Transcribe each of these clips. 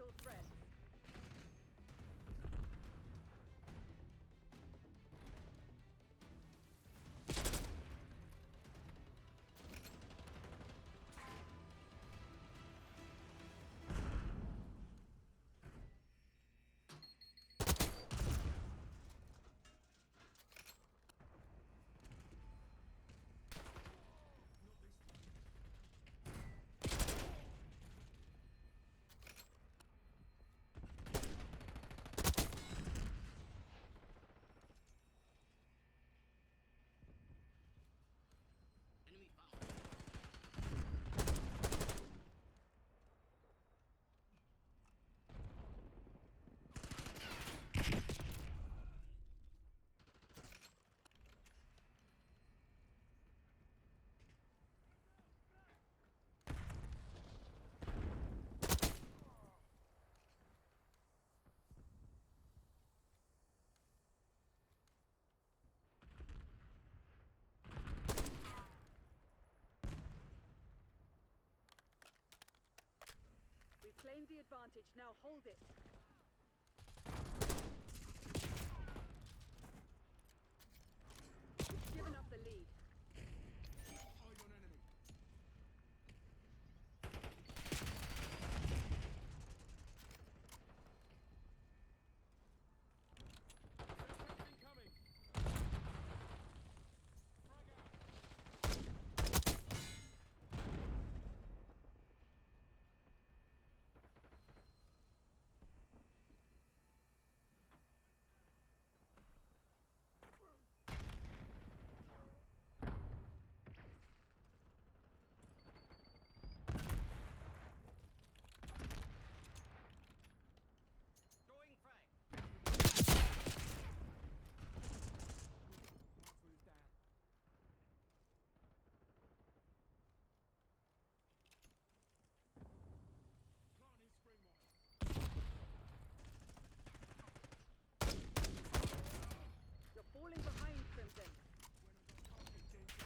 Vital threat. Enemy found. We've claimed the advantage, now hold it. We've given up the lead. Eye on enemy. Incoming. Frag out. Throwing frag. Marksman is down. Planting spring mine. You're falling behind, Crimson. When I got target danger.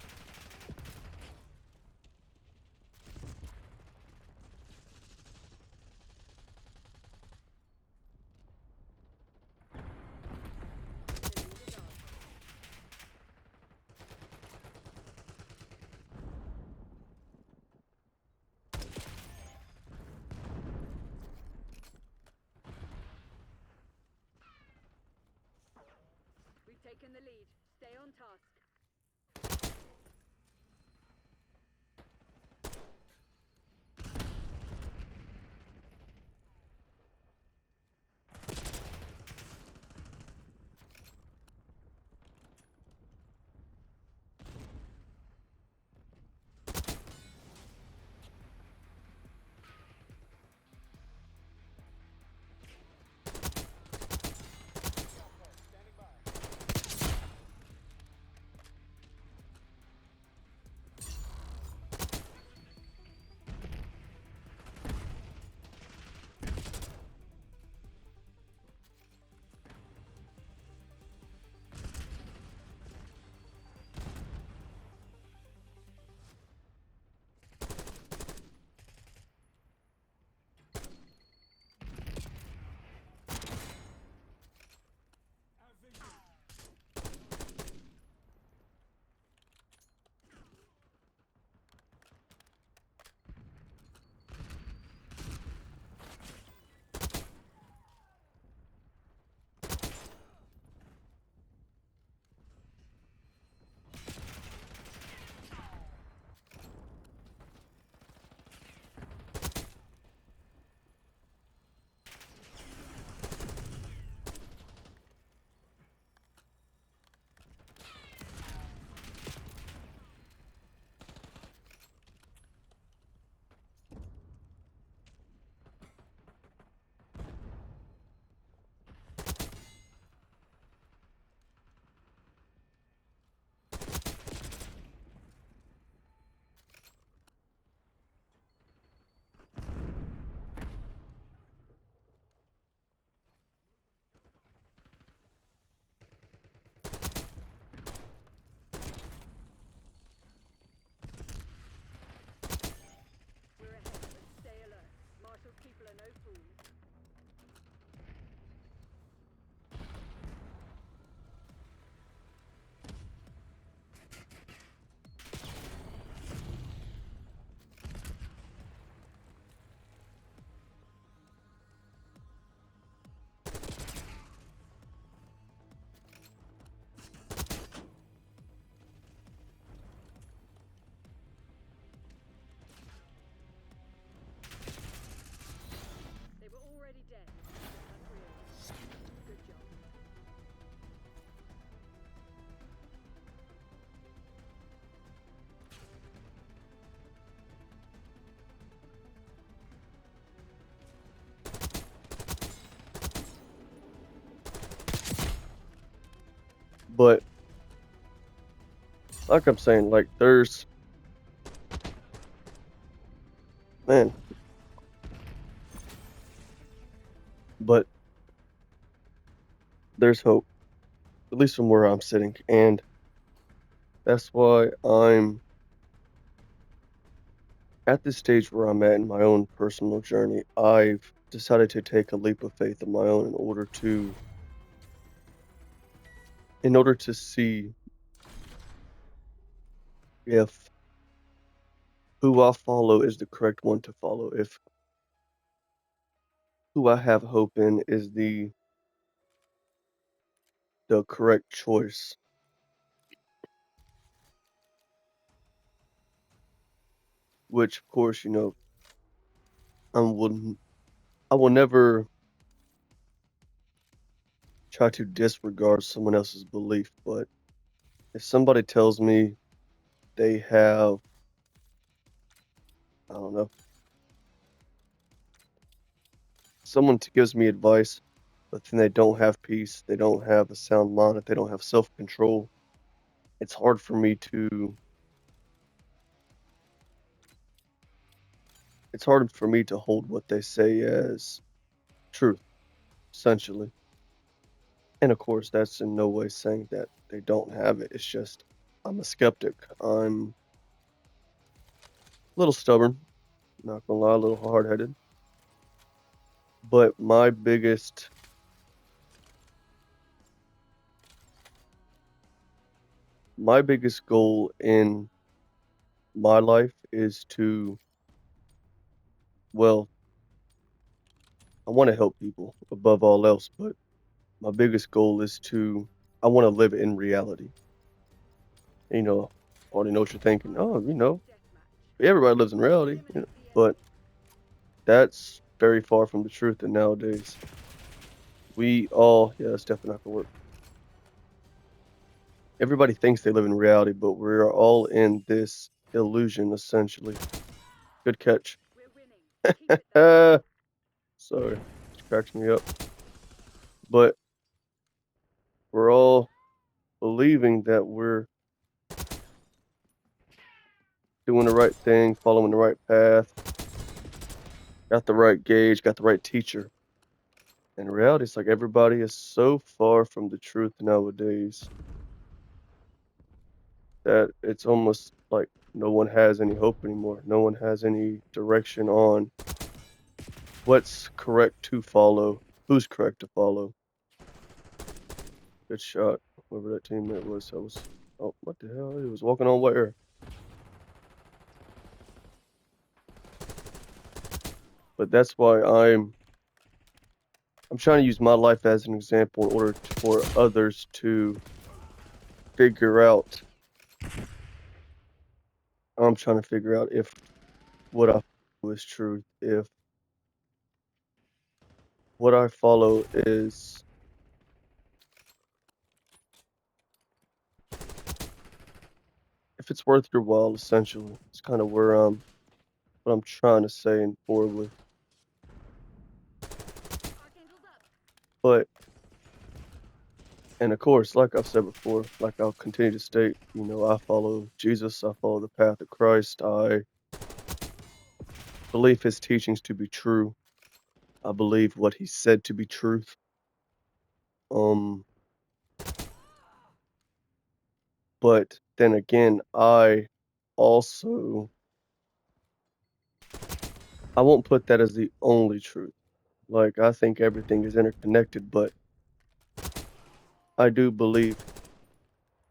The lead is ours. We've taken the lead. Stay on task. Standing by. But like I'm saying, like there's man, but there's hope, at least from where I'm sitting, and that's why I'm at this stage where I'm at in my own personal journey. I've decided to take a leap of faith of my own in order to see if who I follow is the correct one to follow, if who I have hope in is the correct choice. Which of course, I will I will never try to disregard someone else's belief, but if somebody tells me they have, I don't know, someone gives me advice, but then they don't have peace, they don't have a sound mind, if they don't have self-control, it's hard for me to hold what they say as truth, essentially. And of course, that's in no way saying that they don't have it. It's just I'm a skeptic. I'm a little stubborn, not gonna lie, a little hard-headed. But my biggest goal in my life is to, well, I want to help people above all else, but my biggest goal is I want to live in reality. You know, I already know what you're thinking. Oh, Deathmatch. everybody lives in reality, Eliminate the but that's very far from the truth. And nowadays, yeah, that's definitely not gonna work. Everybody thinks they live in reality, but we're all in this illusion, essentially. Good catch. We're winning. Keep it that way. Sorry, it cracks me up. But we're all believing that we're doing the right thing, following the right path, got the right gauge, got the right teacher. In reality, it's like everybody is so far from the truth nowadays that it's almost like no one has any hope anymore. No one has any direction on what's correct to follow, who's correct to follow. Good shot. Whoever that teammate was, oh, what the hell? He was walking on wire. But that's why I'm trying to use my life as an example in order for others to figure out. I'm trying to figure out if what I follow is truth, if what I follow is if it's worth your while, essentially. It's kind of where what I'm trying to say and forward with. Archangel's up. But and of course, like I've said before, like I'll continue to state, I follow Jesus, I follow the path of Christ, I believe his teachings to be true. I believe what he said to be truth. Um, but then again, also I won't put that as the only truth. Like I think everything is interconnected, but I do believe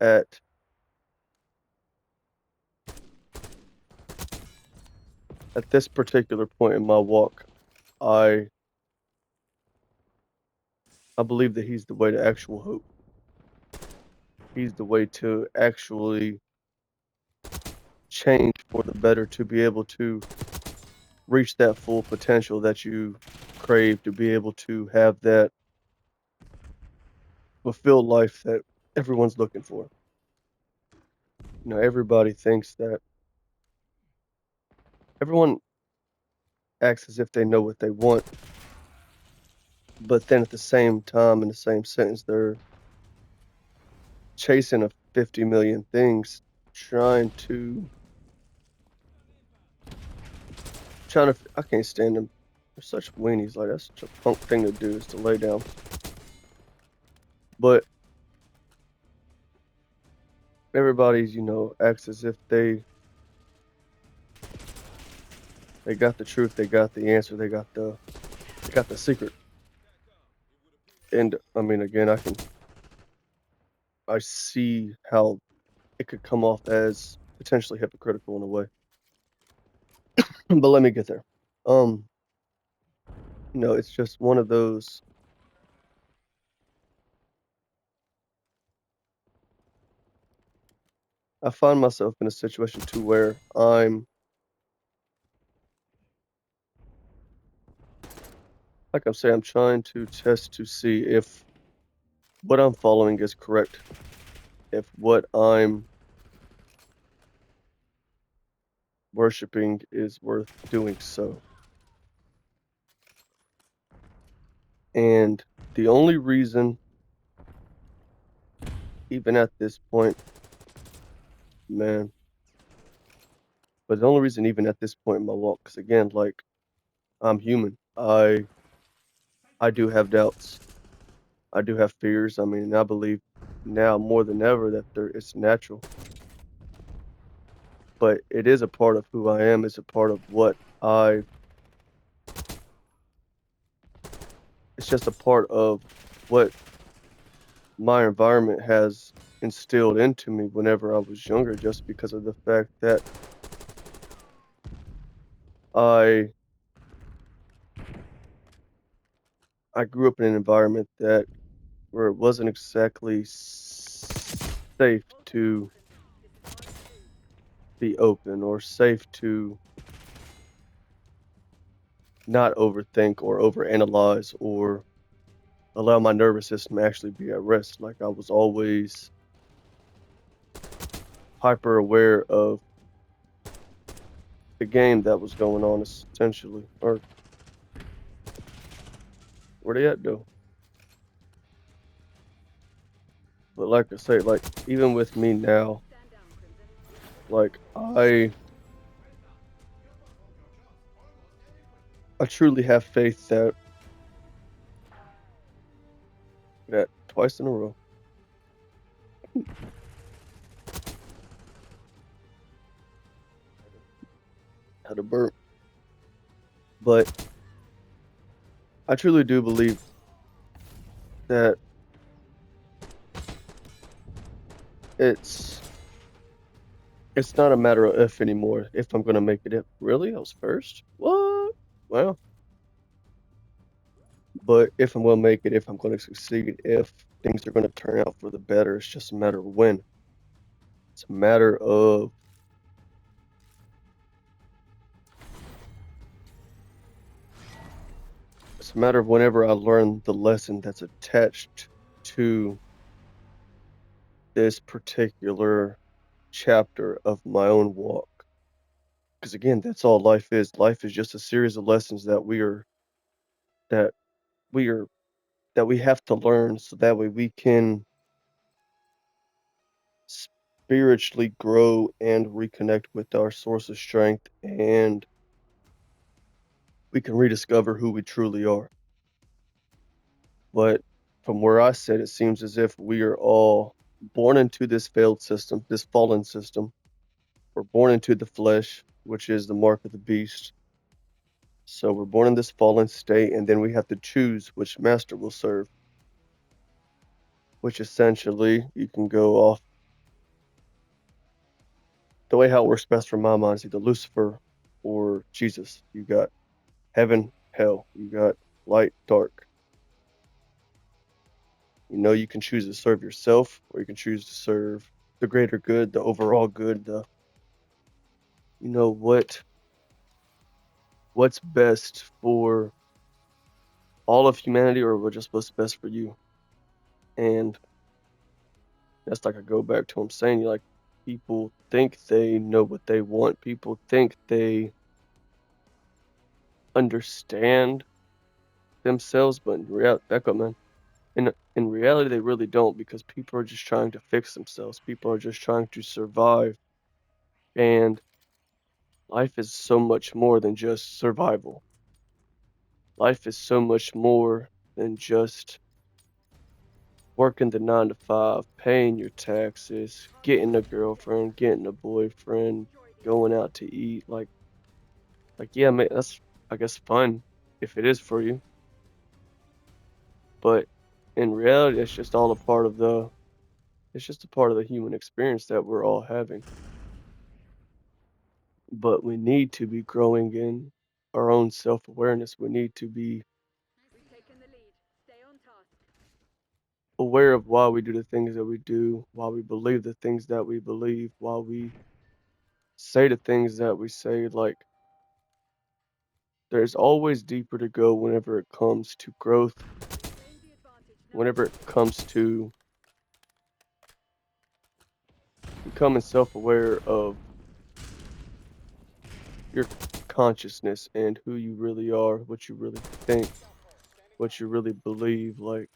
at this particular point in my walk, I believe that he's the way to actual hope. He's the way to actually change for the better, to be able to reach that full potential that you crave, to be able to have that fulfilled life that everyone's looking for. Everybody thinks that everyone acts as if they know what they want, but then at the same time, in the same sentence, they're chasing a 50 million things, trying to I can't stand them. They're such weenies. Like that's such a punk thing to do is to lay down. But everybody's, acts as if they got the truth, they got the answer, they got the secret. And I mean, again, I see how it could come off as potentially hypocritical in a way. But let me get there. It's just one of those. I find myself in a situation to where I'm, like I'm saying, I'm trying to test to see if what I'm following is correct, if what I'm worshiping is worth doing so. And the only reason, even at this point, man, but the only reason, even at this point in my walk, because again, like I'm human, I do have doubts, I do have fears. I mean, I believe now more than ever that it's natural, but it is a part of who I am. It's a part of what I. It's just a part of what my environment has instilled into me whenever I was younger, just because of the fact that I I grew up in an environment where it wasn't exactly safe to be open or safe to not overthink or overanalyze or allow my nervous system to actually be at rest. Like I was always hyper aware of the game that was going on essentially. Or where they at though? But like I say, like even with me now, Stand down, Crimson. like I truly have faith that twice in a row. Had a burp. But I truly do believe that it's not a matter of if anymore, if I'm gonna make it. Really? I was first? What? Well, but if I'm gonna make it, if I'm gonna succeed, if things are gonna turn out for the better, it's just a matter of when. It's a matter of whenever I learn the lesson that's attached to this particular chapter of my own walk. Because again, that's all life is. Life is just a series of lessons that that we are that we have to learn so that way we can spiritually grow and reconnect with our source of strength, and we can rediscover who we truly are. But from where I sit, it seems as if we are all born into this failed system, this fallen system. We're born into the flesh, which is the mark of the beast. So we're born in this fallen state, and then we have to choose which master we'll serve. Which essentially, you can go off the way how it works best for my mind is either Lucifer or Jesus. You got heaven, hell. You got light, dark. You can choose to serve yourself, or you can choose to serve the greater good, the overall good, what's best for all of humanity, or what's best for you. And that's like I go back to what I'm saying. Like people think they know what they want. People think they understand themselves, but in reality, back up, man. In reality, they really don't, because people are just trying to fix themselves. People are just trying to survive, and life is so much more than just survival. Life is so much more than just working the 9 to 5, paying your taxes, getting a girlfriend, getting a boyfriend, going out to eat. Like yeah, man, that's I guess fun if it is for you. But in reality, it's just a part of the human experience that we're all having. But we need to be growing in our own self-awareness. We need to be We've taken the lead. Stay on task. aware of why we do the things that we do, why we believe the things that we believe, why we say the things that we say. Like, there's always deeper to go whenever it comes to growth, Gain the advantage now. whenever it comes to becoming self-aware of your consciousness and who you really are, what you really think, what you really believe. Like,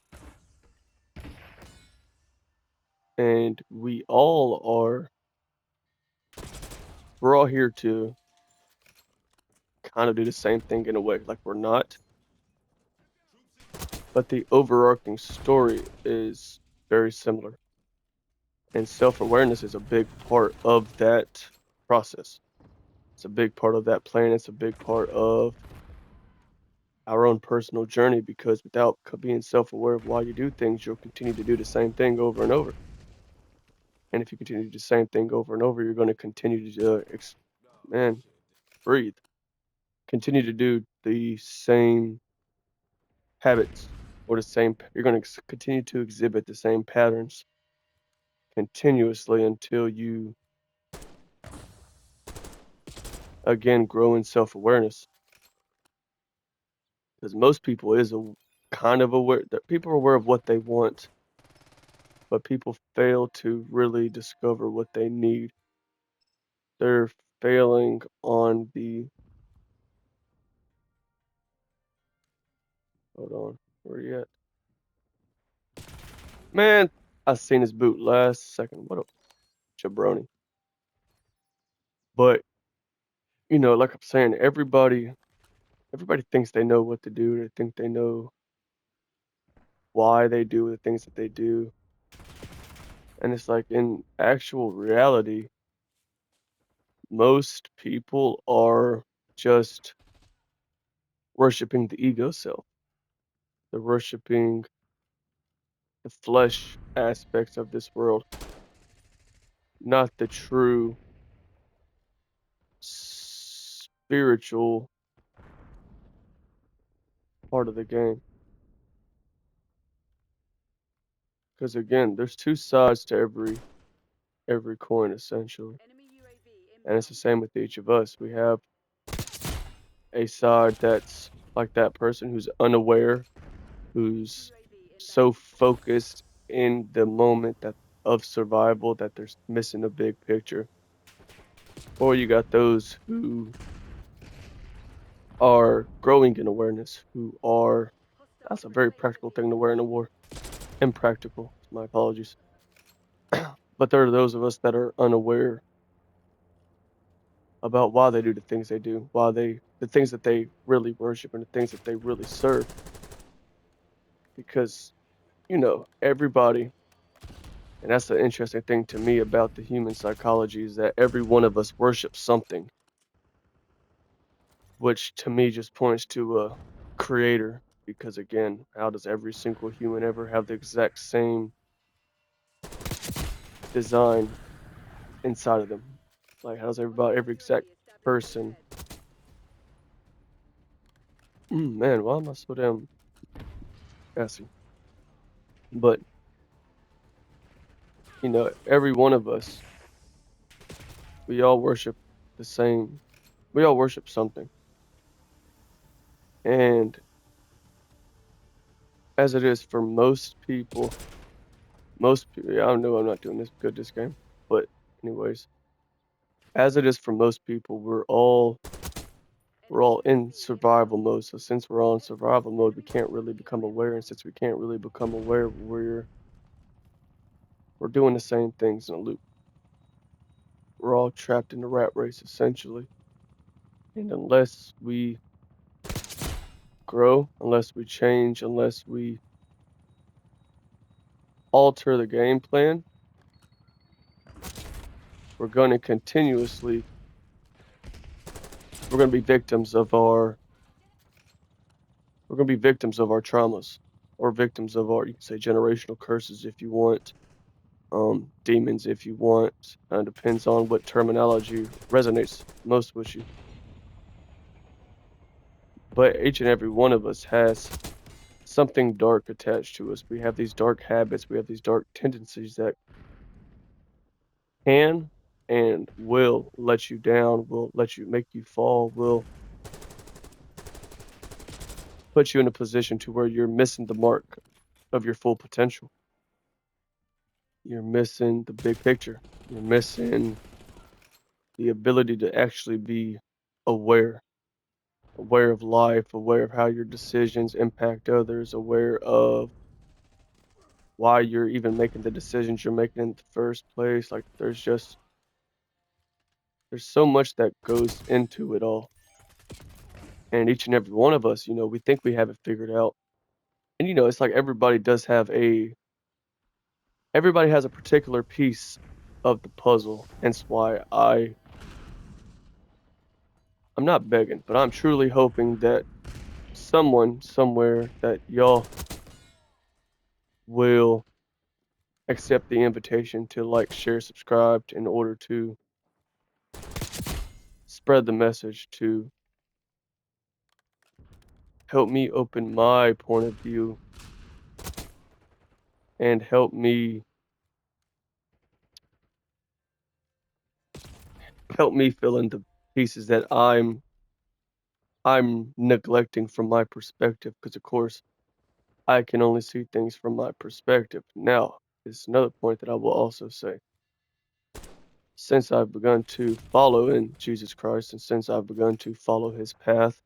and we're all here to kind of do the same thing in a way. Like, we're not, but the overarching story is very similar. And self-awareness is a big part of that process. It's a big part of that plan. It's a big part of our own personal journey, because without being self-aware of why you do things, you'll continue to do the same thing over and over. And if you continue to do the same thing over and over, you're going to continue to, man, breathe. Continue to do the same habits, or you're going to continue to exhibit the same patterns continuously until you again grow in self-awareness. Because most people is kind of aware that people are aware of what they want, but people fail to really discover what they need. They're failing on the hold on, where you at? Man, I seen his boot last second. What a jabroni. But like I'm saying, everybody thinks they know what to do. They think they know why they do the things that they do. And it's like, in actual reality, most people are just worshiping the ego self. They're worshiping the flesh aspects of this world, not the true spiritual part of the game. Because again, there's two sides to every coin, essentially. Enemy UAV And it's the inbound. same with each of us. We have a side that's like that person who's unaware, who's UAV so inbound. focused in the moment that of survival that they're missing the big picture. Or you got those who are growing in awareness, who are Hostile that's a very predator practical thing to inbound. wear in a war. Impractical. My apologies. But there are those of us that are unaware about why they do the things they do, the things that they really worship and the things that they really serve. Because, everybody, and that's the interesting thing to me about the human psychology, is that every one of us worships something, which to me just points to a creator. Because again, how does every single human ever have the exact same design inside of them? Like, how does Hostile every exact UAV established person? overhead. Man, why am I so damn gassy? But every one of us, we all worship the same. We all worship something, and as it is for most people, yeah, I know I'm not doing this game, but anyways, as it is for most people, we're all we're all in survival mode. So since we're all in survival mode, we can't really become aware. And since we can't really become aware, we're doing the same things in a loop. We're all trapped in the rat race essentially. And unless we grow, unless we change, unless we alter the game plan, we're going to continuously, we're going to be victims of our, we're going to be victims of our traumas, or victims of our, you can say, generational curses if you want, demons if you want. Depends on what terminology resonates most with you. But each and every one of us has something dark attached to us. We have these dark habits, we have these dark tendencies that can and will let you down, will let you make you fall, will put you in a position to where you're missing the mark of your full potential. You're missing the big picture. You're missing the ability to actually be aware, aware of life, aware of how your decisions impact others, aware of why you're even making the decisions you're making in the first place. Like there's so much that goes into it all. And each and every one of us, we think we have it figured out. And it's like everybody has a particular piece of the puzzle. Hence why I'm not begging, but I'm truly hoping that someone somewhere, that y'all will accept the invitation to like, share, subscribe in order to spread the message, to help me open my point of view and help me fill in the pieces that I'm neglecting from my perspective, because of course I can only see things from my perspective. Now, there's another point that I will also say. Since I've begun to follow in Jesus Christ, and since I've begun to follow his path,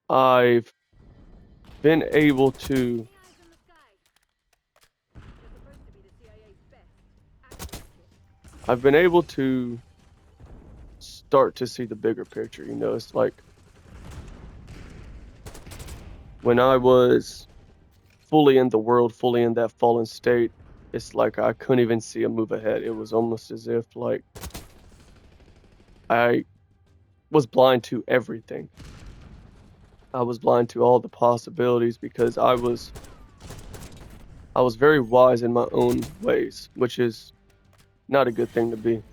I've been able to I've been able to start to see the bigger picture. It's like when I was fully in the world, fully in that fallen state, it's like I couldn't even see a move ahead. It was almost as if like I was blind to everything. I was blind to all the possibilities because I was very wise in my own ways, which is not a good thing to be.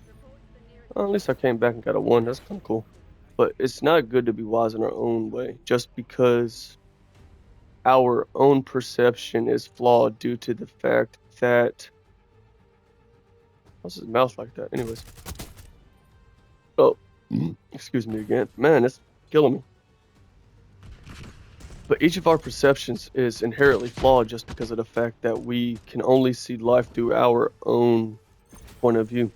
Well, at least I came back and got a 1. That's kind of cool. But it's not good to be wise in our own way, just because our own perception is flawed due to the fact that... What's his mouth like that? Anyways. Oh, excuse me again. Man, it's killing me. But each of our perceptions is inherently flawed just because of the fact that we can only see life through our own point of view.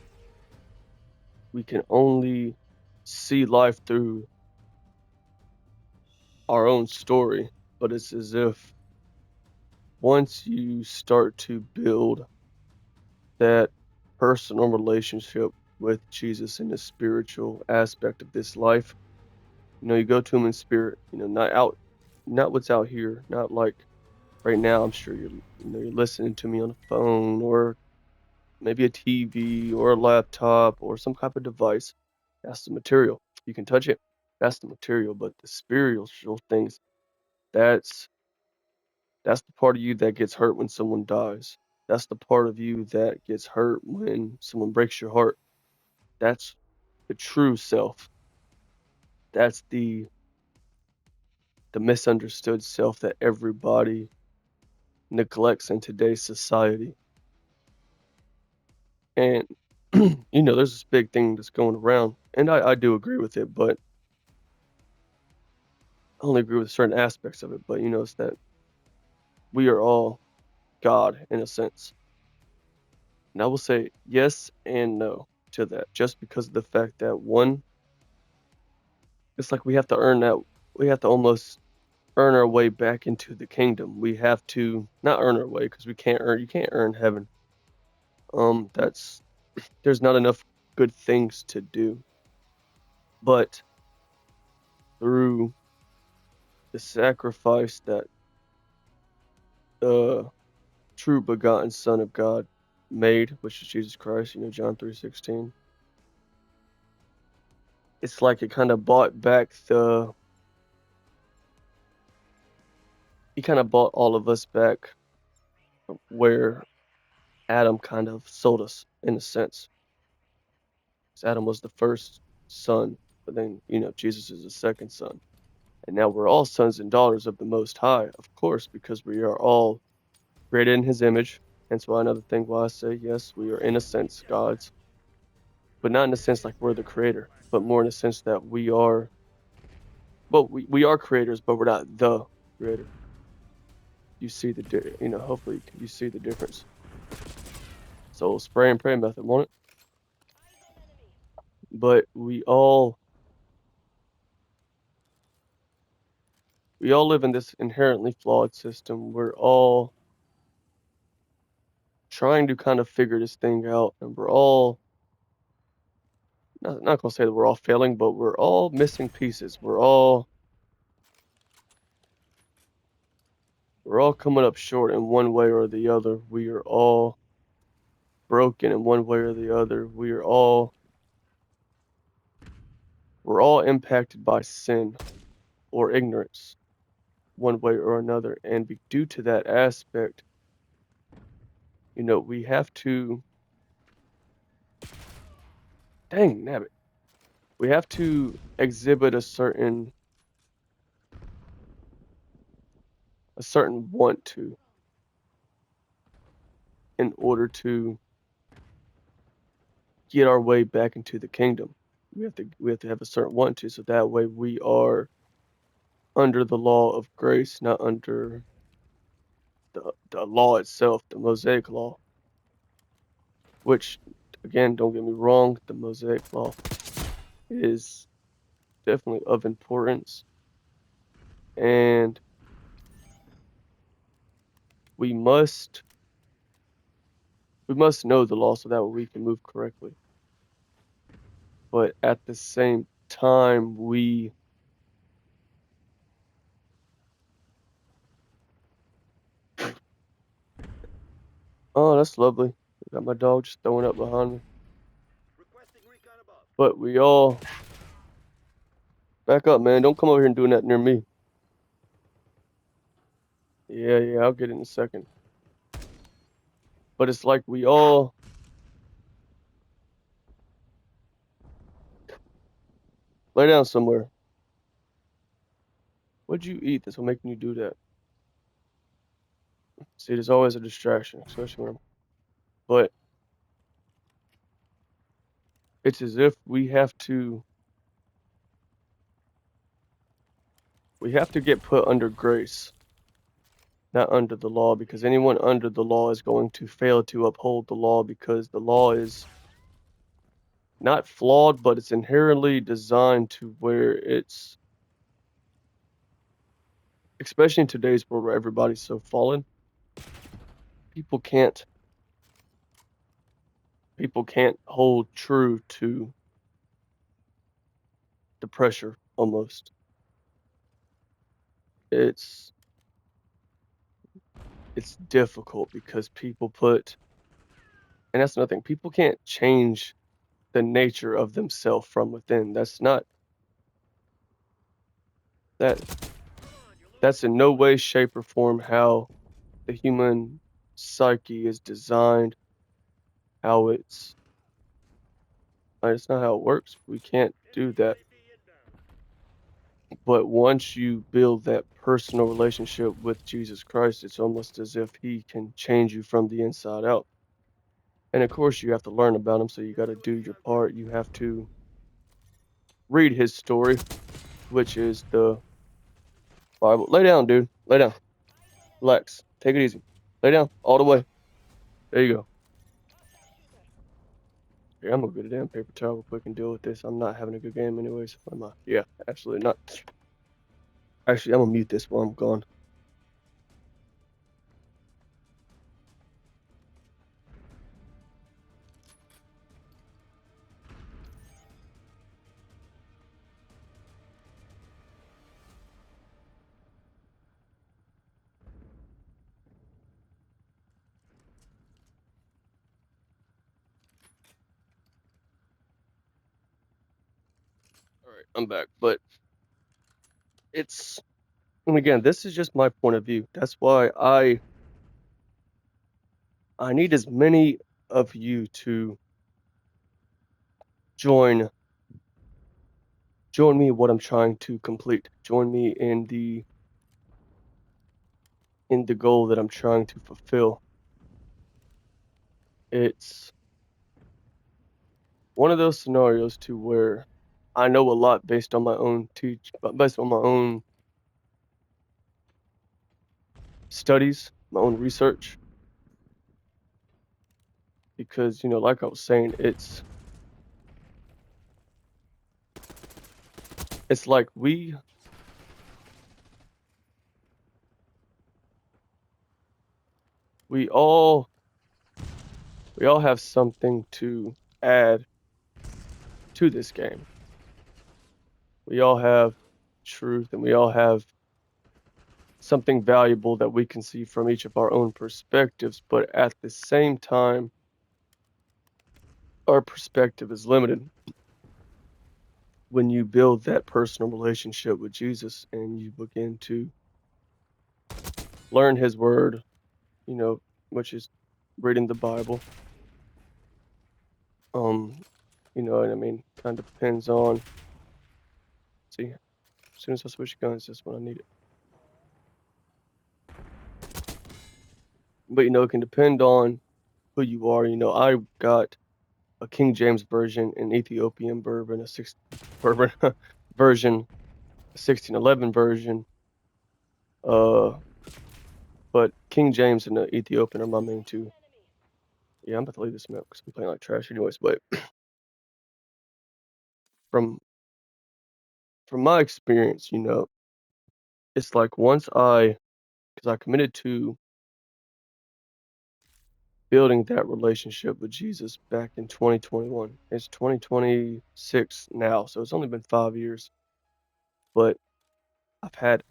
We can only see life through our own story. But it's as if once you start to build that personal relationship with Jesus in the spiritual aspect of this life, you go to him in spirit, not what's out here, not like right now. I'm sure you're listening to me on a phone or maybe a TV or a laptop or some type of device. That's the material. You can touch it. That's the material. But the spiritual things, that's the part of you that gets hurt when someone dies. That's the part of you that gets hurt when someone breaks your heart. That's the true self. That's the misunderstood self that everybody neglects in today's society. And there's this big thing that's going around, and I do agree with it, but I only agree with certain aspects of it. But it's that we are all God in a sense. And I will say yes and no to that, just because of the fact that one, it's like we have to earn that. We have to almost earn our way back into the kingdom. We have to not earn our way because we can't earn. You can't earn heaven. That's there's not enough good things to do. But through the sacrifice that the true begotten Son of God made, which is Jesus Christ, John 3:16. It's like it kind of bought back he kind of bought all of us back where Adam kind of sold us in a sense. 'Cause Adam was the first son, but then, Jesus is the second son. And now we're all sons and daughters of the Most High, of course, because we are all created in his image. Hence why another thing why I say, yes, we are in a sense gods, but not in a sense like we're the creator, but more in a sense that we are, well, we are creators, but we're not the creator. You see hopefully you see the difference. So spray and pray method, won't it? But we all live in this inherently flawed system. We're all trying to kind of figure this thing out, and we're all not gonna say that we're all failing, but we're all missing pieces. We're all coming up short in one way or the other. We are all broken in one way or the other. We're all impacted by sin or ignorance one way or another. And due to that aspect, we have to, dang nabbit, we have to exhibit a certain want to in order to get our way back into the kingdom. We have to have a certain want to, so that way we are under the law of grace, not under the law itself, the Mosaic law. Which, again, don't get me wrong, the Mosaic law is definitely of importance, and we must know the law so that way we can move correctly. But at the same time, oh, that's lovely. Got my dog just throwing up behind me. Requesting recon above. But we all back up, man. Don't come over here and doing that near me. Yeah, I'll get it in a second. But it's like we all lay down somewhere. What'd you eat that's making you do that? See, there's always a distraction, especially when but it's as if we have to get put under grace, not under the law, because anyone under the law is going to fail to uphold the law, because the law is not flawed, but it's inherently designed to where it's, especially in today's world where everybody's so fallen, people can't hold true to the pressure almost. It's difficult because people and that's another thing, people can't change the nature of themselves from within. That's in no way, shape, or form how the human psyche is designed, how it's not how it works. We can't do that. But once you build that personal relationship with Jesus Christ, it's almost as if he can change you from the inside out. And of course, you have to learn about him, so you got to do your part. You have to read his story, which is the Bible. Lay down, dude. Lay down. Relax. Take it easy. Lay down all the way. There you go. Yeah, I'm gonna get a damn paper towel real quick and deal with this. I'm not having a good game anyways. Am I? Yeah, absolutely not. Actually, I'm gonna mute this while I'm gone. All right, I'm back. But it's, and again, this is just my point of view. That's why I need as many of you to join me in what I'm trying to complete. Join me in the goal that I'm trying to fulfill. It's one of those scenarios to where I know a lot based on my own based on my own studies, my own research. Because, like I was saying, it's like we all have something to add to this game. We all have truth, and we all have something valuable that we can see from each of our own perspectives, but at the same time, our perspective is limited. When you build that personal relationship with Jesus and you begin to learn his word, which is reading the Bible, and I mean, kind of depends on, see, as soon as I switch guns, that's when I need it. But, it can depend on who you are. I got a King James version, an Ethiopian bourbon, bourbon version, a 1611 version. But King James and the Ethiopian are my main two. Yeah, I'm about to leave this map because I'm playing like trash anyways. But from my experience, it's like because I committed to building that relationship with Jesus back in 2021. It's 2026 now, so it's only been 5 years. But I've had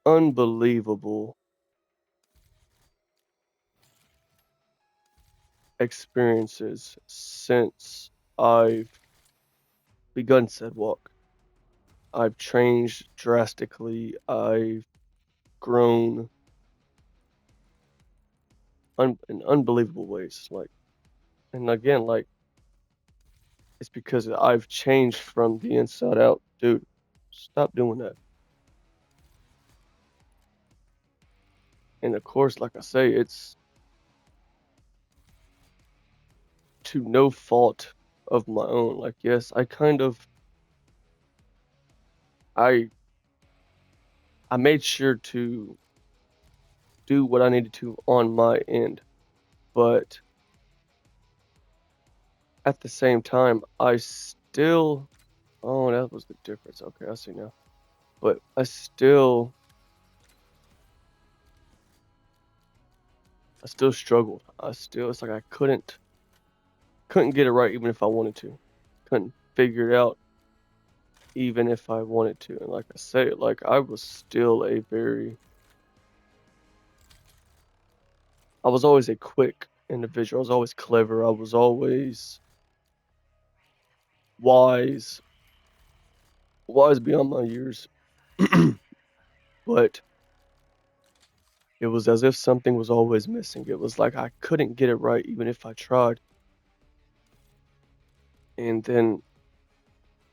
unbelievable experiences since I've begun said walk. I've changed drastically. I've grown in unbelievable ways. And again, it's because I've changed from the inside out. Dude, stop doing that. And of course, like I say, it's to no fault of my own. Like, yes, I made sure to do what I needed to on my end, but at the same time, I still, oh, that was the difference. Okay, I see now. But I still struggled. It's like I couldn't get it right even if I wanted to. Couldn't figure it out even if I wanted to. And like I say, like I was still I was always a quick individual. I was always clever. I was always wise beyond my years. But it was as if something was always missing. It was like I couldn't get it right even if I tried. And then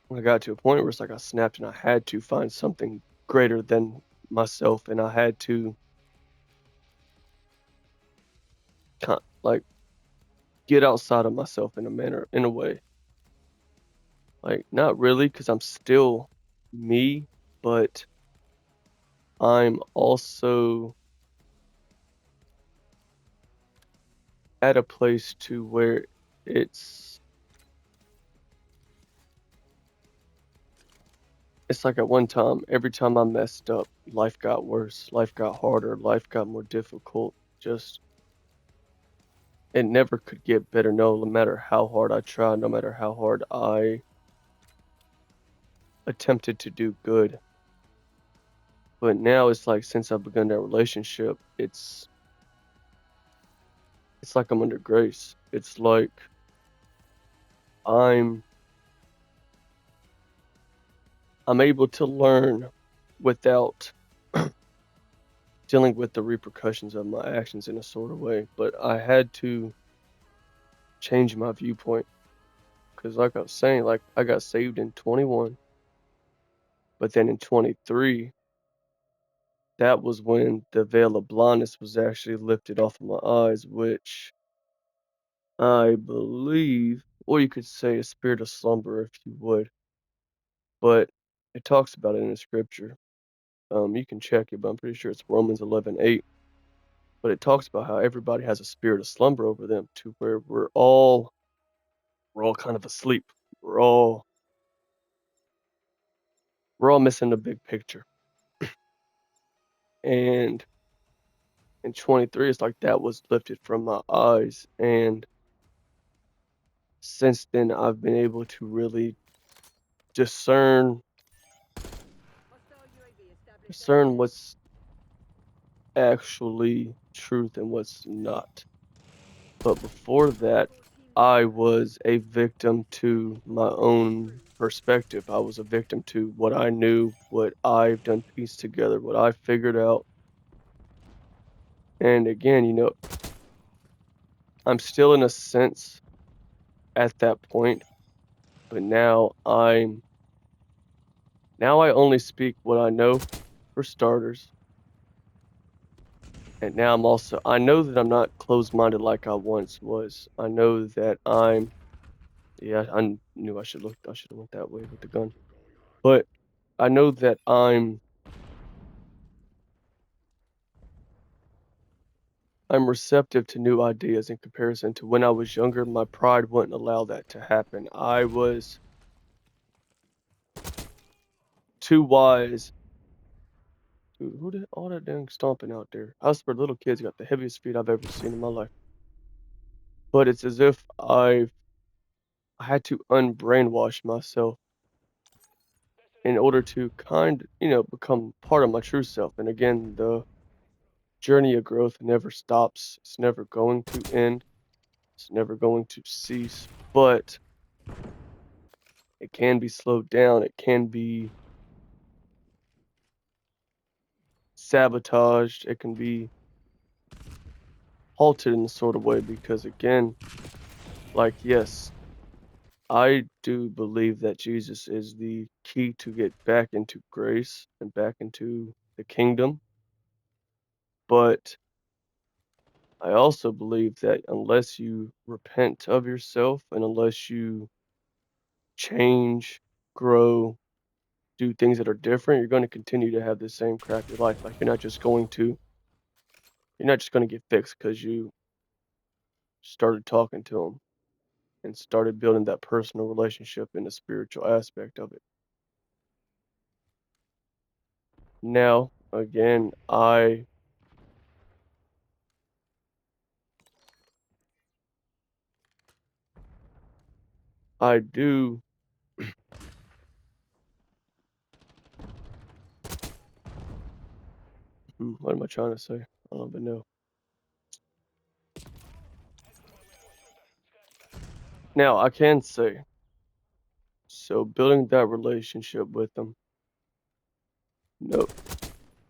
when I got to a point where it's like I snapped and I had to find something greater than myself, and I had to like get outside of myself in a way. Like not really, because I'm still me, but I'm also at a place to where it's it's like at one time, every time I messed up, life got worse, life got harder, life got more difficult. Just it never could get better. No matter how hard I tried, no matter how hard I attempted to do good. But now it's like since I've begun that relationship, it's like I'm under grace. It's like I'm able to learn without dealing with the repercussions of my actions in a sort of way. But I had to change my viewpoint because, like I was saying, like I got saved in 21, but then in 23, that was when the veil of blindness was actually lifted off of my eyes, which I believe, or you could say a spirit of slumber if you would, but it talks about it in the scripture. You can check it, but I'm pretty sure it's Romans 11:8. But it talks about how everybody has a spirit of slumber over them, to where we're all kind of asleep. We're all missing the big picture. And in 23, it's like that was lifted from my eyes, and since then I've been able to really discern Hostile UAV established. what's actually truth and what's not. But before that, I was a victim to my own perspective. I was a victim to what I knew, what I've done piece together, what I figured out. And again, I'm still in a sense at that point, but now I only speak what I know for starters. And now I know that I'm not closed-minded like I once was. I know that yeah, I knew I should have went that way with the gun. But I know that I'm receptive to new ideas in comparison to when I was younger. My pride wouldn't allow that to happen. I was too wise. Dude, who did all that dang stomping out there? I swear, little kids got the heaviest feet I've ever seen in my life. But it's as if I had to unbrainwash myself in order to become part of my true self. And again, the journey of growth never stops. It's never going to end. It's never going to cease. But it can be slowed down. It can be sabotaged. It can be halted in a sort of way because, again, like, yes, I do believe that Jesus is the key to get back into grace and back into the kingdom. But I also believe that unless you repent of yourself and unless you change, grow, do things that are different, you're going to continue to have the same crappy life. Like you're not just going to get fixed because you started talking to him and started building that personal relationship in the spiritual aspect of it. Now, again, I do what am I trying to say? I don't even know. Now, I can say, so building that relationship with him,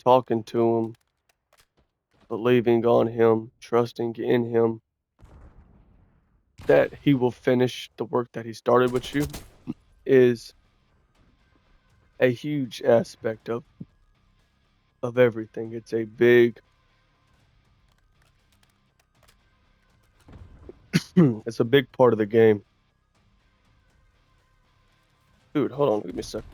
talking to him, believing on him, trusting in him, that he will finish the work that he started with you is a huge aspect of everything. It's a big it's a big part of the game. Dude, hold on, give me a sec.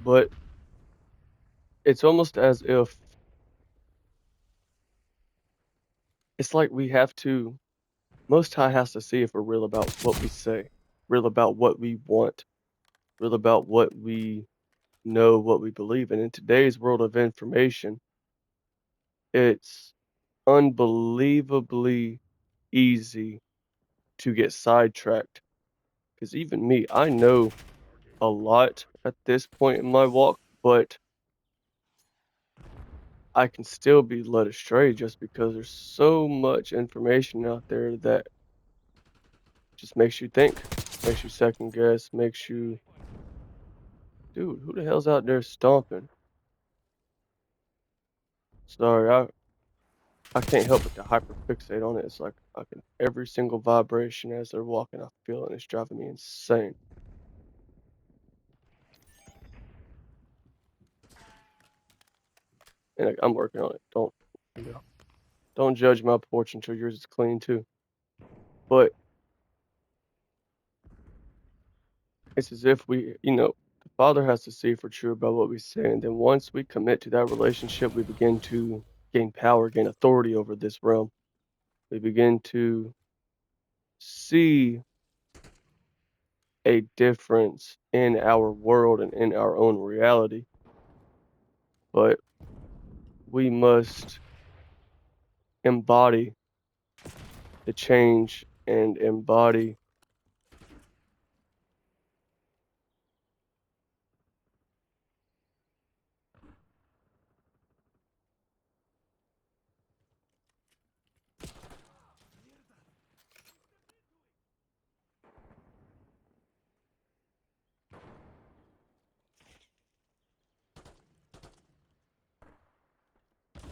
But it's almost as if it's like we have to, Most High has to see if we're real about what we say, real about what we want, real about what we know, what we believe. And in today's world of information, it's unbelievably easy to get sidetracked. Because even me, I know a lot at this point in my walk, but I can still be led astray just because there's so much information out there that just makes you think, makes you second guess, makes you, dude, who the hell's out there stomping? Sorry, I can't help but to hyperfixate on it. It's like I can every single vibration as they're walking, I feel it, and it's driving me insane. And I'm working on it. Don't judge my porch until yours is clean too. But it's as if the Father has to see if we're true about what we say, and then once we commit to that relationship, we begin to gain power, gain authority over this realm. We begin to see a difference in our world and in our own reality. But we must embody the change and embody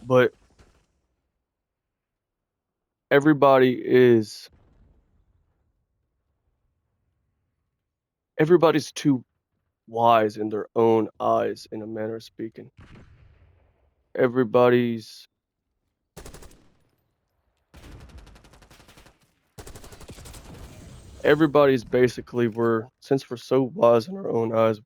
but everybody is everybody's too wise in their own eyes, in a manner of speaking. Everybody's everybody's basically since we're so wise in our own eyes,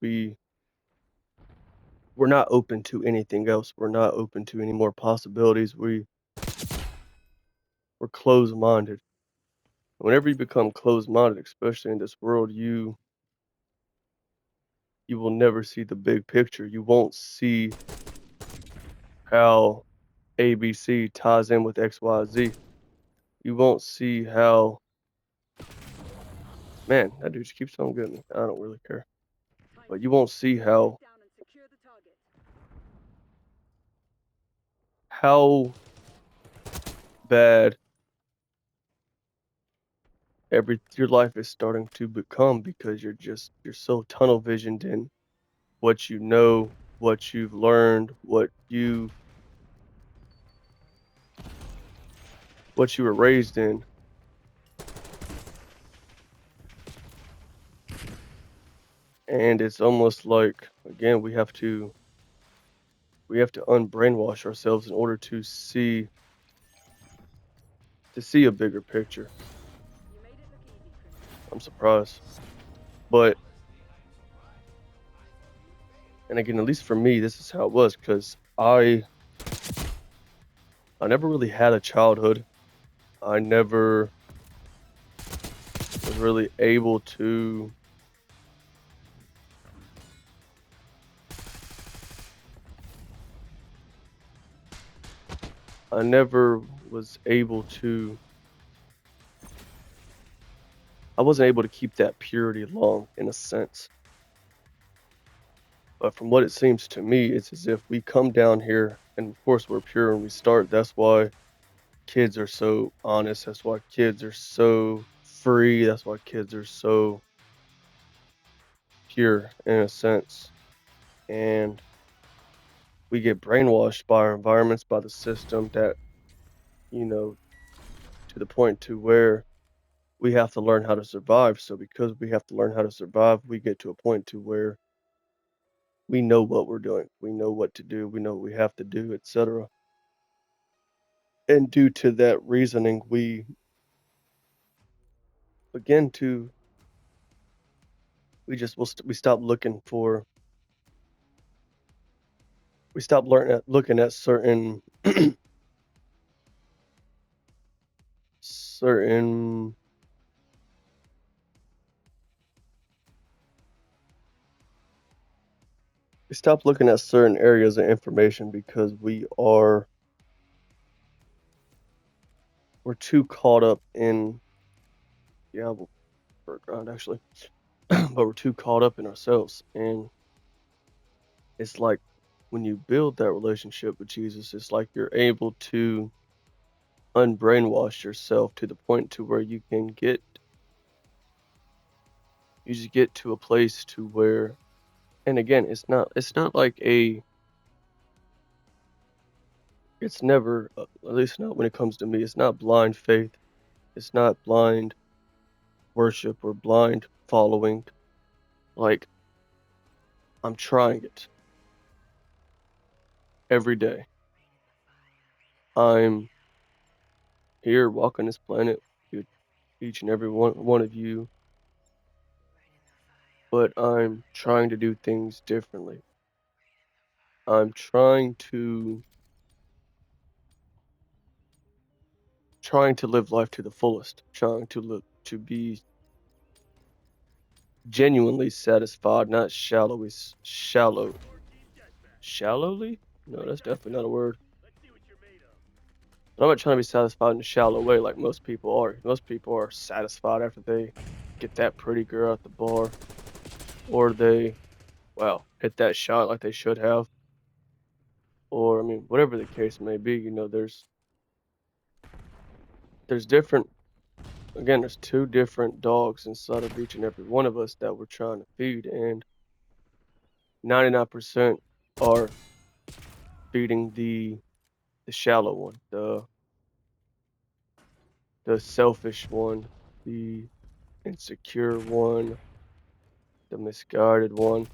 we're not open to anything else. We're not open to any more possibilities. We're closed-minded. Whenever you become closed-minded, especially in this world, you will never see the big picture. You won't see how ABC ties in with XYZ. You won't see how, man, that dude just keeps on getting me. I don't really care. But you won't see how Down and secure the target. how bad your life is starting to become because you're so tunnel visioned in what you know, what you've learned, what you were raised in. And it's almost like, again, we have to unbrainwash ourselves in order to see a bigger picture. You made it look easy, Chris. I'm surprised. But and again, at least for me, this is how it was because I never really had a childhood. I never was really able to I never was able to I wasn't able to keep that purity long in a sense. But from what it seems to me, it's as if we come down here and of course we're pure when we start. That's why kids are so honest. That's why kids are so free. That's why kids are so pure in a sense. And we get brainwashed by our environments, by the system that, you know, to the point to where we have to learn how to survive. So because we have to learn how to survive, we get to a point to where we know what we're doing. We know what to do. We know what we have to do, etc. And due to that reasoning, we begin to we stop looking for we stop looking at certain certain we stop looking at certain areas of information because we're too caught up in background actually, but we're too caught up in ourselves. And it's like when you build that relationship with Jesus, it's like you're able to unbrainwash yourself to the point to where you just get to a place to where, and again, it's not like it's never, at least not when it comes to me, it's not blind faith, it's not blind worship or blind following. Like, I'm trying it every day. I'm here walking this planet with each and every one of you, but I'm trying to do things differently. I'm trying to live life to the fullest, trying to be genuinely satisfied, not shallowly? No, that's definitely not a word. Let's see what you're made of. But I'm not trying to be satisfied in a shallow way like most people are. Most people are satisfied after they get that pretty girl at the bar, or they, hit that shot like they should have, or I mean, whatever the case may be. There's different. Again, there's two different dogs inside of each and every one of us that we're trying to feed, and 99% are feeding the shallow one, the selfish one, the insecure one, the misguided one.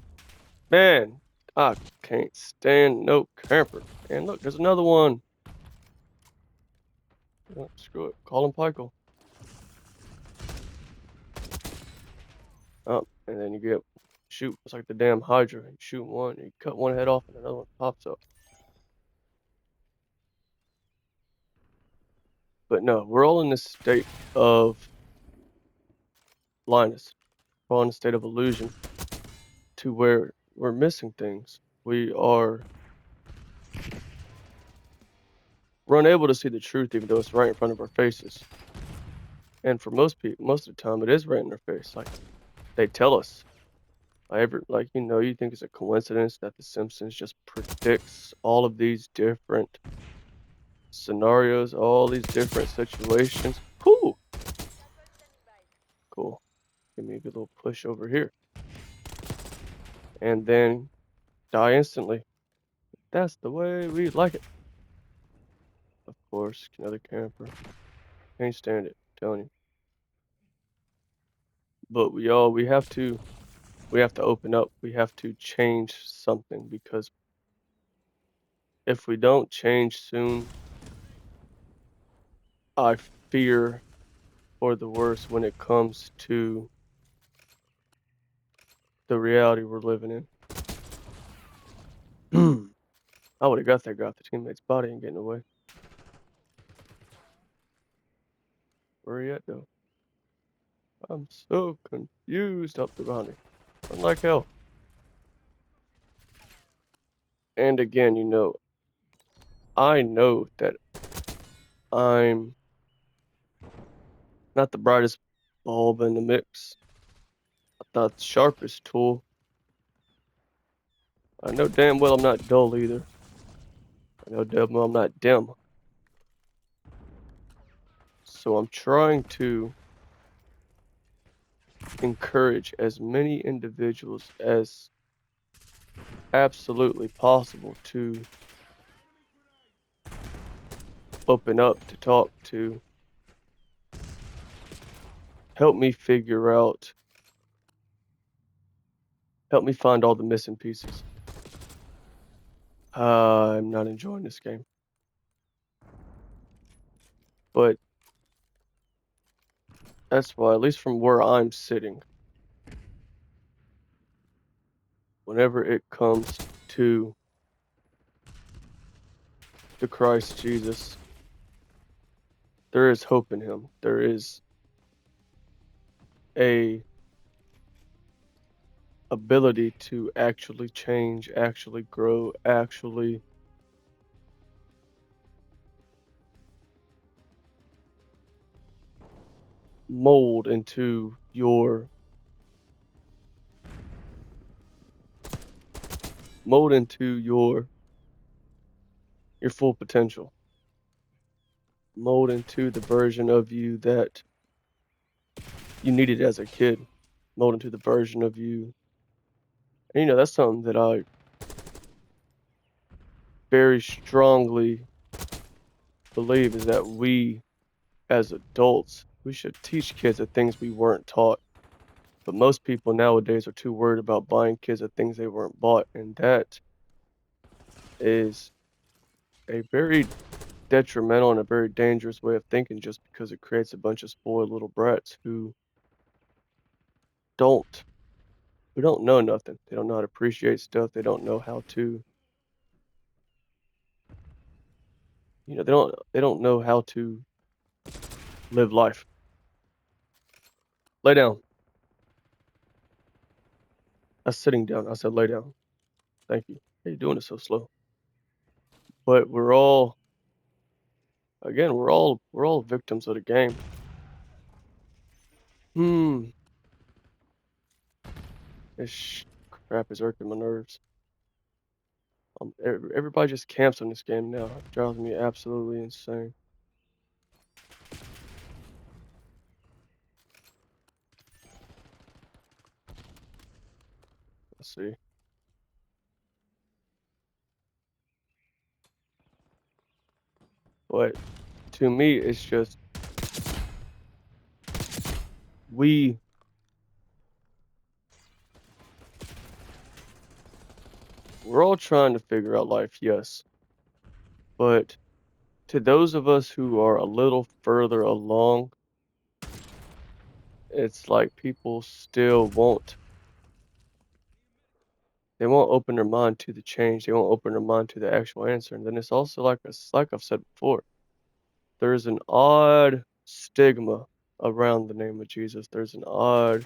Man, I can't stand no camper. And look, there's another one. Oh, screw it. Call him Pikel. Oh, and then you get shoot. It's like the damn Hydra. You shoot one, you cut one head off, and another one pops up. But no, we're all in this state of blindness. We're all in a state of illusion to where we're missing things. We're unable to see the truth even though it's right in front of our faces. And for most people, most of the time, it is right in their face. Like, they tell us. You think it's a coincidence that The Simpsons just predicts all of these different scenarios, all these different situations. Whew! Cool. Give me a good little push over here. And then die instantly. That's the way we like it. Of course, another camper. Can't stand it, I'm telling you. But we have to open up. We have to change something, because if we don't change soon, I fear for the worst when it comes to the reality we're living in. I would have got that guy if the teammate's body ain't getting away. Where he at though? I'm so confused up the boundary. I'm like hell. And again, I know that I'm not the brightest bulb in the mix. I'm not the sharpest tool. I know damn well I'm not dull either. I know damn well I'm not dim. So I'm trying to encourage as many individuals as absolutely possible to open up, to talk, to help me find all the missing pieces. I'm not enjoying this game. But that's why, at least from where I'm sitting, whenever it comes to the Christ Jesus. There is hope in him. There is a ability to actually change, actually grow, actually mold into your full potential. Mold into the version of you that you needed as a kid. Mold into the version of you. And you know, that's something that I very strongly believe is that we as adults, we should teach kids the things we weren't taught. But most people nowadays are too worried about buying kids the things they weren't bought, and that is a very detrimental and a very dangerous way of thinking, just because it creates a bunch of spoiled little brats who don't know nothing. They don't know how to appreciate stuff. They don't know how to, you know, they don't know how to live life. Lay down. That's sitting down. I said lay down. Thank you. How you doing it so slow? But we're all victims of the game. This crap is irking my nerves. Everybody just camps on this game now. It drives me absolutely insane. Let's see. But to me, it's just we're all trying to figure out life, yes. But to those of us who are a little further along, it's like people still won't open their mind to the change. They won't open their mind to the actual answer. And then it's also like I've said before, there's an odd stigma around the name of Jesus. There's an odd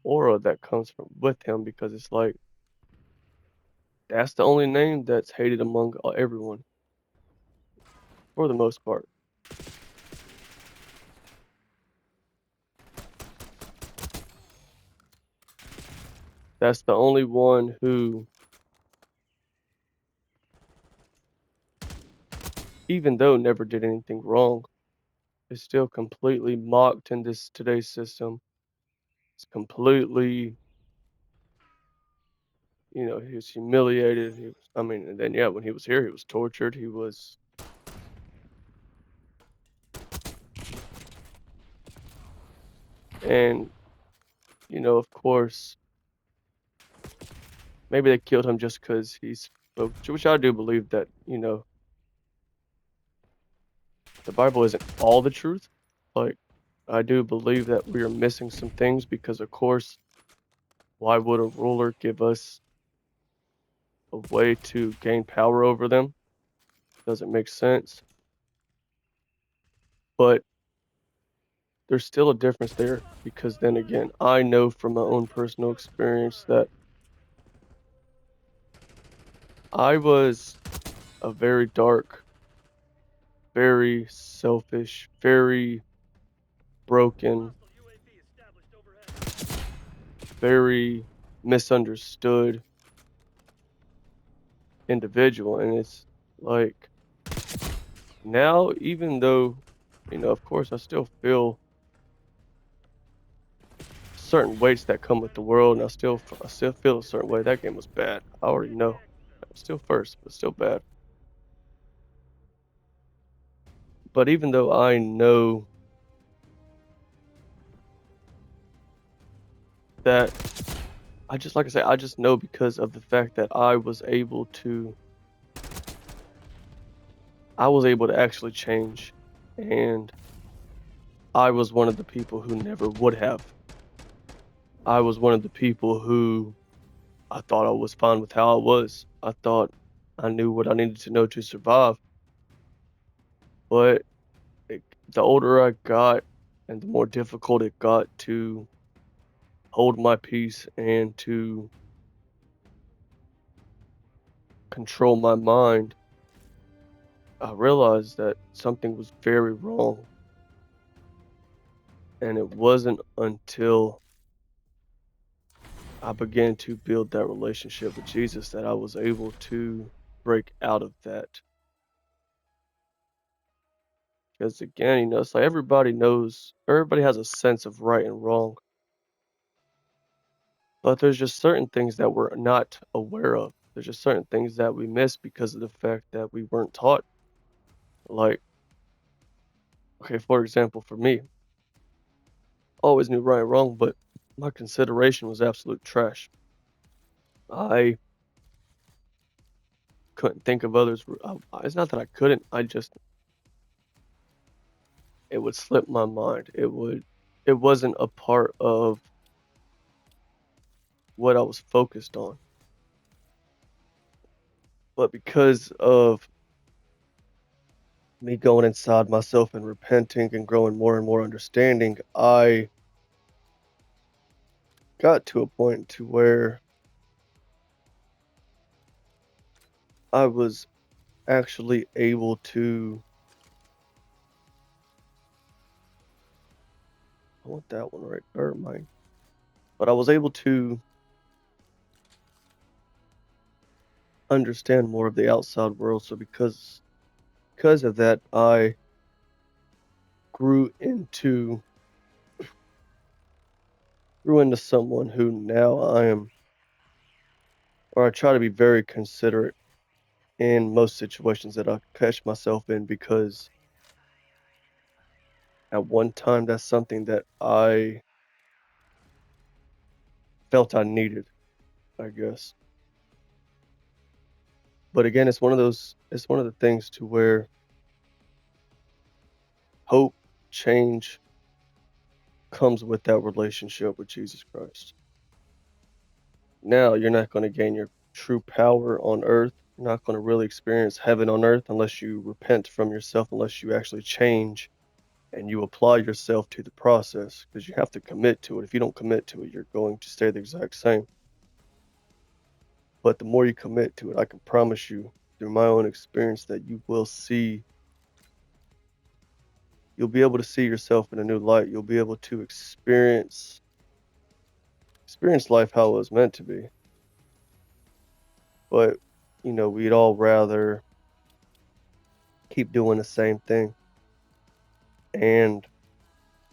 aura that comes with him, because it's like that's the only name that's hated among everyone, for the most part. That's the only one who, even though never did anything wrong, is still completely mocked in today's system. It's completely, you know, he was humiliated. And then yeah, when he was here, he was tortured. He was, and you know, of course, maybe they killed him just because he spoke, which I do believe that, you know, the Bible isn't all the truth. Like, I do believe that we are missing some things, because of course, why would a ruler give us a way to gain power over them? Doesn't make sense. But there's still a difference there, because then again, I know from my own personal experience that I was a very dark, very selfish, very broken, very misunderstood individual. And it's like, now, even though, you know, of course I still feel certain weights that come with the world, and I still feel a certain way. That game was bad. I already know. I'm still first, but still bad. But even though I know that, I just know, because of the fact that I was able to actually change, and I was one of the people who never would have. I was one of the people who, I thought I was fine with how I was. I thought I knew what I needed to know to survive. But the older I got and the more difficult it got to hold my peace and to control my mind, I realized that something was very wrong. And it wasn't until I began to build that relationship with Jesus that I was able to break out of that. Because again, it's like everybody has a sense of right and wrong, but there's just certain things that we're not aware of. There's just certain things that we miss because of the fact that we weren't taught. Like, okay, for example, for me, I always knew right and wrong, but my consideration was absolute trash. I couldn't think of others. It's not that I couldn't. It would slip my mind. It wasn't a part of what I was focused on. But because of me going inside myself and repenting and growing more and more understanding, I got to a point to where I was actually able to. I want that one right there, mine. But I was able to understand more of the outside world. So because of that, I grew into someone who now I am, or I try to be very considerate in most situations that I catch myself in, because at one time that's something that I felt I needed, I guess. But again, it's one of the things to where hope, change comes with that relationship with Jesus Christ. Now, you're not going to gain your true power on earth. You're not going to really experience heaven on earth unless you repent from yourself, unless you actually change and you apply yourself to the process, because you have to commit to it. If you don't commit to it, you're going to stay the exact same. But the more you commit to it, I can promise you through my own experience that you'll be able to see yourself in a new light. You'll be able to experience life how it was meant to be. But, we'd all rather keep doing the same thing. And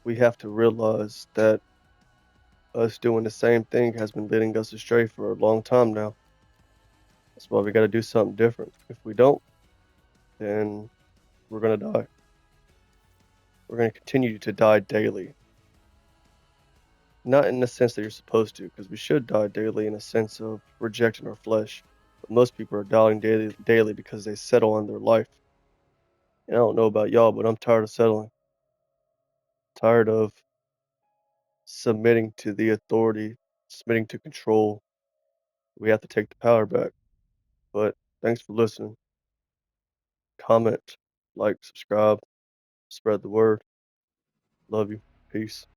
we have to realize that us doing the same thing has been leading us astray for a long time now. That's why we got to do something different. If we don't, then we're going to die. We're going to continue to die daily. Not in the sense that you're supposed to, because we should die daily in a sense of rejecting our flesh. But most people are dying daily because they settle on their life. And I don't know about y'all, but I'm tired of settling. Tired of submitting to the authority, submitting to control. We have to take the power back. But thanks for listening. Comment, like, subscribe, spread the word. Love you. Peace.